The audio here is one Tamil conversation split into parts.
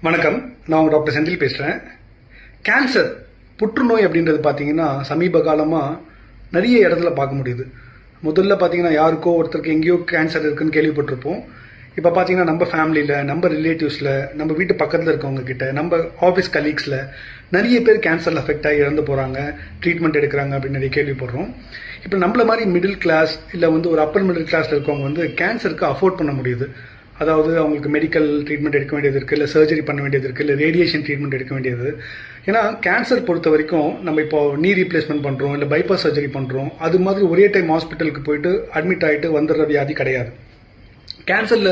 வணக்கம், நான் உங்கள் டாக்டர் செந்தில் பேசுகிறேன். கேன்சர், புற்றுநோய் அப்படின்றது பார்த்தீங்கன்னா சமீப காலமாக நிறைய இடத்துல பார்க்க முடியுது. முதல்ல பார்த்தீங்கன்னா யாருக்கோ ஒருத்தருக்கு எங்கேயோ கேன்சர் இருக்குன்னு கேள்விப்பட்டிருப்போம். இப்போ பார்த்தீங்கன்னா நம்ம ஃபேமிலியில், நம்ம ரிலேட்டிவ்ஸில், நம்ம வீட்டு பக்கத்தில் இருக்கவங்க கிட்ட, நம்ம ஆஃபீஸ் கலீக்ஸில் நிறைய பேர் கேன்சரில் அஃபெக்ட் ஆகி இறந்து போகிறாங்க, ட்ரீட்மெண்ட் எடுக்கிறாங்க அப்படின்னு நிறைய கேள்விப்படுறோம். இப்போ நம்மள மாதிரி மிடில் கிளாஸ் இல்லை ஒரு அப்பர் மிடில் கிளாஸில் இருக்கவங்க கேன்சருக்கு அஃபோர்ட் பண்ண முடியுது. அதாவது அவங்களுக்கு மெடிக்கல் ட்ரீட்மெண்ட் எடுக்க வேண்டியது இருக்குது, இல்லை சர்ஜரி பண்ண வேண்டியது இருக்குது, இல்லை ரேடியேஷன் ட்ரீட்மெண்ட் எடுக்க வேண்டியது. ஏன்னா கேன்சர் பொறுத்த வரைக்கும் நம்ம இப்போ நீ ரீப்ளேஸ்மெண்ட் பண்ணுறோம், இல்லை பைபாஸ் சர்ஜரி பண்ணுறோம், அது மாதிரி ஒரே டைம் ஹாஸ்பிட்டலுக்கு போயிட்டு அட்மிட் ஆகிட்டு வந்துடுற வியாதி கிடையாது. கேன்சரில்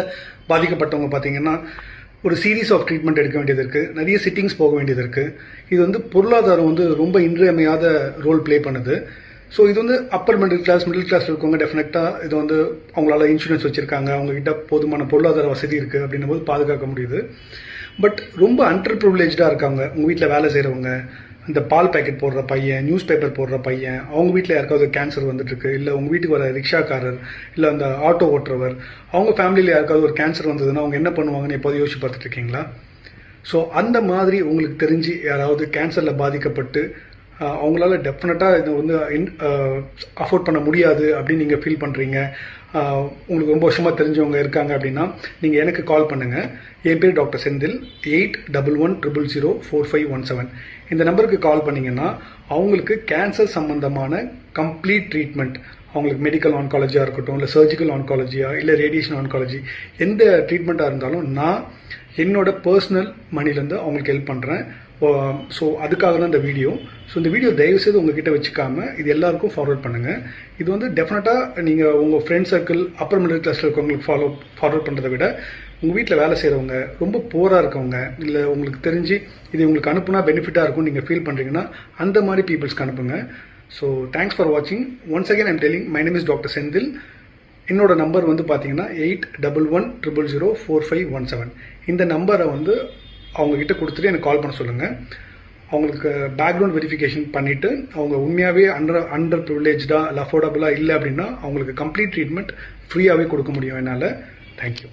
பாதிக்கப்பட்டவங்க பார்த்தீங்கன்னா ஒரு சீரீஸ் ஆஃப் ட்ரீட்மெண்ட் எடுக்க வேண்டியது இருக்குது, நிறைய சிட்டிங்ஸ் போக வேண்டியது இருக்குது. இது பொருளாதாரம் ரொம்ப இன்றியமையாத ரோல் ப்ளே பண்ணுது. ஸோ இது அப்பர் மிடில் கிளாஸ் இருக்கவங்க டெஃபினட்டாக இது அவங்களால இன்சூரன்ஸ் வச்சுருக்காங்க, அவங்ககிட்ட போதுமான பொருளாதார வசதி இருக்குது அப்படின்னும் போது பாதுகாக்க முடியுது. பட் ரொம்ப அண்டர் ப்ரிவிலேஜாக இருக்காங்க. உங்கள் வீட்டில் வேலை செய்கிறவங்க, இந்த பால் பேக்கெட் போடுற பையன், நியூஸ் பேப்பர் போடுற பையன், அவங்க வீட்டில் யாருக்காவது கேன்சர் வந்துட்டுருக்கு, இல்லை உங்கள் வீட்டுக்கு வர ரிக்ஷாக்காரர், இல்லை அந்த ஆட்டோ ஓட்டுறவர், அவங்க ஃபேமிலியில் யாருக்காவது ஒரு கேன்சர் வந்ததுன்னா அவங்க என்ன பண்ணுவாங்கன்னு எப்போது யோசிச்சு பார்த்துட்டு இருக்கீங்களா? ஸோ அந்த மாதிரி உங்களுக்கு தெரிஞ்சு யாராவது கேன்சரில் பாதிக்கப்பட்டு அவங்களால டெஃபினட்டாக இதை அஃபோர்ட் பண்ண முடியாது அப்படின்னு நீங்கள் ஃபீல் பண்ணுறீங்க, உங்களுக்கு ரொம்ப வருஷமாக தெரிஞ்சவங்க இருக்காங்க அப்படின்னா நீங்கள் எனக்கு கால் பண்ணுங்கள். என் பேர் டாக்டர் செந்தில். 8111004517 இந்த நம்பருக்கு கால் பண்ணிங்கன்னா அவங்களுக்கு கேன்சர் சம்மந்தமான கம்ப்ளீட் ட்ரீட்மெண்ட், அவங்களுக்கு மெடிக்கல் ஆன்காலஜியாக இருக்கட்டும், இல்லை சர்ஜிக்கல் ஆன்காலஜியா, இல்லை ரேடியேஷன் ஆன்காலஜி, எந்த ட்ரீட்மெண்ட்டாக இருந்தாலும் நான் என்னோட பர்சனல் மணிலேருந்து அவங்களுக்கு ஹெல்ப் பண்ணுறேன். ஸோ அதுக்காக தான் இந்த வீடியோ. ஸோ இந்த வீடியோ தயவுசெய்து உங்ககிட்ட வச்சுக்காமல் இது எல்லாருக்கும் ஃபார்வர்ட் பண்ணுங்கள். இது டெஃபினட்டாக நீங்கள் உங்கள் ஃப்ரெண்ட் சர்க்கிள், அப்பர் மிடில் கிளாஸில் இருக்கவங்களுக்கு ஃபார்வர்ட் பண்ணுறதை விட உங்கள் வீட்டில் வேலை செய்கிறவங்க, ரொம்ப போராக இருக்கவங்க, இல்லை உங்களுக்கு தெரிஞ்சு இது உங்களுக்கு அனுப்புனா பெனிஃபிட்டாக இருக்கும்னு நீங்கள் ஃபீல் பண்ணுறீங்கன்னா அந்த மாதிரி பீப்புள்ஸ்க்கு அனுப்புங்க. ஸோ தேங்க்ஸ் ஃபார் வாட்சிங். Once again I'm telling, my name is doctor Senthil. என்னோட நம்பர் பார்த்தீங்கன்னா 8111004517. இந்த நம்பரை அவங்கக்கிட்ட கொடுத்துட்டு எனக்கு கால் பண்ண சொல்லுங்கள். அவங்களுக்கு பேக்ரவுண்ட் வெரிஃபிகேஷன் பண்ணிவிட்டு அவங்க உண்மையாகவே அண்டர் ப்ரிவிலேஜாக இல்லை அஃபோர்டபுளாக இல்லை அப்படின்னா அவங்களுக்கு கம்ப்ளீட் ட்ரீட்மெண்ட் ஃப்ரீயாகவே கொடுக்க முடியும் என்னால். தேங்க்யூ.